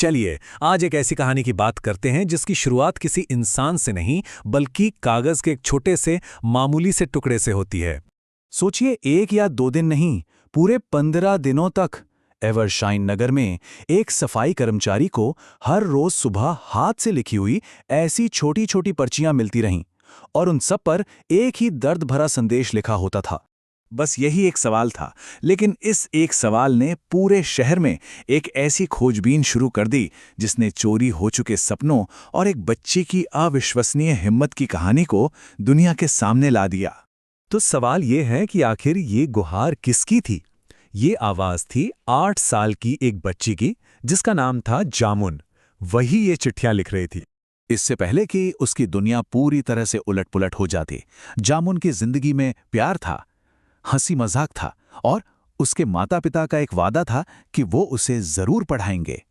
चलिए आज एक ऐसी कहानी की बात करते हैं जिसकी शुरुआत किसी इंसान से नहीं बल्कि कागज के एक छोटे से मामूली से टुकड़े से होती है। सोचिए 1 या 2 दिन नहीं, पूरे 15 दिनों तक एवरशाइन नगर में एक सफाई कर्मचारी को हर रोज सुबह हाथ से लिखी हुई ऐसी छोटी छोटी पर्चियां मिलती रहीं और उन सब पर एक ही दर्द भरा संदेश लिखा होता था। बस यही एक सवाल था, लेकिन इस एक सवाल ने पूरे शहर में एक ऐसी खोजबीन शुरू कर दी जिसने चोरी हो चुके सपनों और एक बच्ची की अविश्वसनीय हिम्मत की कहानी को दुनिया के सामने ला दिया। तो सवाल ये है कि आखिर ये गुहार किसकी थी? ये आवाज थी 8 साल की एक बच्ची की जिसका नाम था जामुन। वही ये चिट्ठियां लिख रही थी। इससे पहले कि उसकी दुनिया पूरी तरह से उलट-पुलट हो जाती, जामुन की जिंदगी में प्यार था, हंसी मजाक था और उसके माता-पिता का एक वादा था कि वो उसे जरूर पढ़ाएंगे।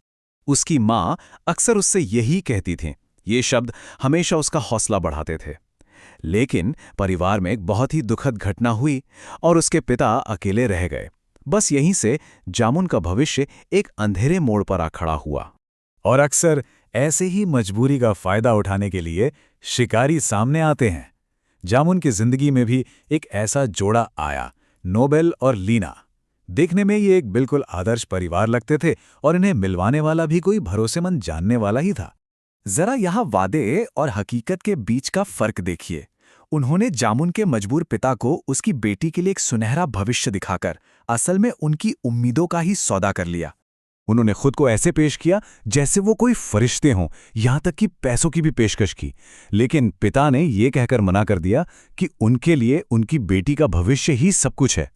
उसकी माँ अक्सर उससे यही कहती थी। ये शब्द हमेशा उसका हौसला बढ़ाते थे। लेकिन परिवार में एक बहुत ही दुखद घटना हुई और उसके पिता अकेले रह गए। बस यहीं से जामुन का भविष्य एक अंधेरे मोड़ पर आ खड़ा हुआ। और अक्सर ऐसे ही मजबूरी का फायदा उठाने के लिए शिकारी सामने आते हैं। जामुन की जिंदगी में भी एक ऐसा जोड़ा आया, नोबेल और लीना। देखने में ये एक बिल्कुल आदर्श परिवार लगते थे और इन्हें मिलवाने वाला भी कोई भरोसेमंद जानने वाला ही था। जरा यहाँ वादे और हकीकत के बीच का फर्क देखिए। उन्होंने जामुन के मजबूर पिता को उसकी बेटी के लिए एक सुनहरा भविष्य दिखाकर असल में उनकी उम्मीदों का ही सौदा कर लिया। उन्होंने खुद को ऐसे पेश किया जैसे वो कोई फरिश्ते हों, यहां तक कि पैसों की भी पेशकश की। लेकिन पिता ने ये कहकर मना कर दिया कि उनके लिए उनकी बेटी का भविष्य ही सब कुछ है।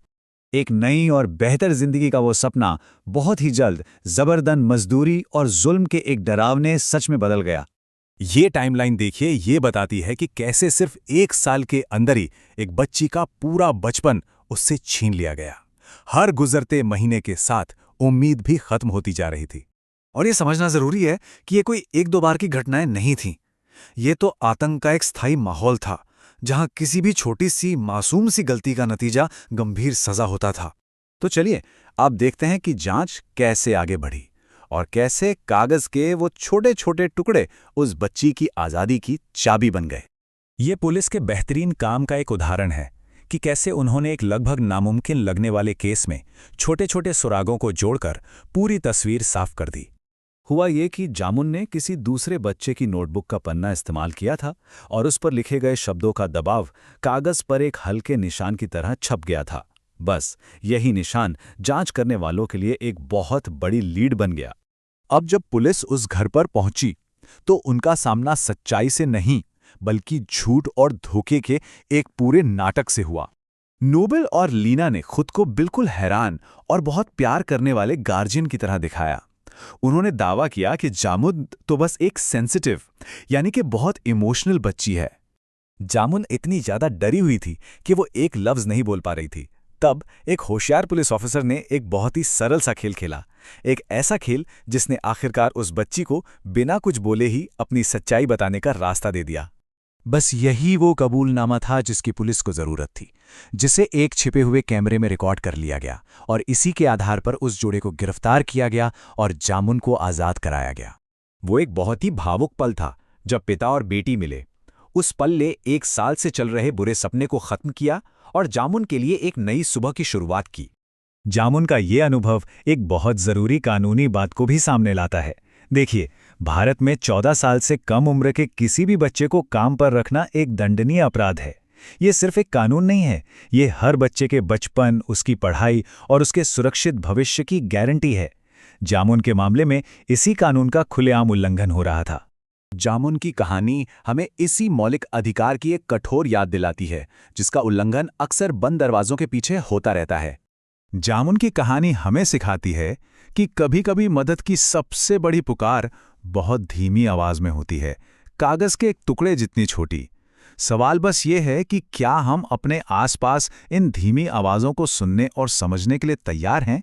एक नई और बेहतर जिंदगी का वो सपना बहुत ही जल्द जबरदस्त मजदूरी और जुल्म के एक डरावने सच में बदल गया। ये टाइमलाइन देखिए, ये बताती है कि कैसे सिर्फ 1 साल के अंदर ही एक बच्ची का पूरा बचपन उससे छीन लिया गया। हर गुजरते महीने के साथ उम्मीद भी खत्म होती जा रही थी। और ये समझना जरूरी है कि ये कोई 1-2 बार की घटनाएं नहीं थीं। ये तो आतंक का एक स्थायी माहौल था, जहां किसी भी छोटी सी मासूम सी गलती का नतीजा गंभीर सजा होता था। तो चलिए आप देखते हैं कि जांच कैसे आगे बढ़ी और कैसे कागज के वो छोटे छोटे टुकड़े उस बच्ची की आजादी की चाबी बन गए। ये पुलिस के बेहतरीन काम का एक उदाहरण है कि कैसे उन्होंने एक लगभग नामुमकिन लगने वाले केस में छोटे छोटे सुरागों को जोड़कर पूरी तस्वीर साफ कर दी। हुआ ये कि जामुन ने किसी दूसरे बच्चे की नोटबुक का पन्ना इस्तेमाल किया था और उस पर लिखे गए शब्दों का दबाव कागज पर एक हल्के निशान की तरह छप गया था। बस यही निशान जांच करने वालों के लिए एक बहुत बड़ी लीड बन गया। अब जब पुलिस उस घर पर पहुंची तो उनका सामना सच्चाई से नहीं बल्कि झूठ और धोखे के एक पूरे नाटक से हुआ। नोबेल और लीना ने खुद को बिल्कुल हैरान और बहुत प्यार करने वाले गार्जियन की तरह दिखाया। उन्होंने दावा किया कि जामुन तो बस एक सेंसिटिव यानी कि बहुत इमोशनल बच्ची है। जामुन इतनी ज्यादा डरी हुई थी कि वो एक लफ्ज नहीं बोल पा रही थी। तब एक होशियार पुलिस ऑफिसर ने एक बहुत ही सरल सा खेल खेला, एक ऐसा खेल जिसने आखिरकार उस बच्ची को बिना कुछ बोले ही अपनी सच्चाई बताने का रास्ता दे दिया। बस यही वो कबूलनामा था जिसकी पुलिस को जरूरत थी, जिसे एक छिपे हुए कैमरे में रिकॉर्ड कर लिया गया और इसी के आधार पर उस जोड़े को गिरफ्तार किया गया और जामुन को आजाद कराया गया। वो एक बहुत ही भावुक पल था जब पिता और बेटी मिले। उस पल ने 1 साल से चल रहे बुरे सपने को खत्म किया और जामुन के लिए एक नई सुबह की शुरुआत की। जामुन का ये अनुभव एक बहुत जरूरी कानूनी बात को भी सामने लाता है। देखिए, भारत में 14 साल से कम उम्र के किसी भी बच्चे को काम पर रखना एक दंडनीय अपराध है। ये सिर्फ एक कानून नहीं है, ये हर बच्चे के बचपन, उसकी पढ़ाई और उसके सुरक्षित भविष्य की गारंटी है। जामुन के मामले में इसी कानून का खुलेआम उल्लंघन हो रहा था। जामुन की कहानी हमें इसी मौलिक अधिकार की एक कठोर याद दिलाती है, जिसका उल्लंघन अक्सर बंद दरवाजों के पीछे होता रहता है। जामुन की कहानी हमें सिखाती है कि कभी-कभी मदद की सबसे बड़ी पुकार बहुत धीमी आवाज में होती है, कागज के एक टुकड़े जितनी छोटी। सवाल बस ये है कि क्या हम अपने आसपास इन धीमी आवाजों को सुनने और समझने के लिए तैयार हैं?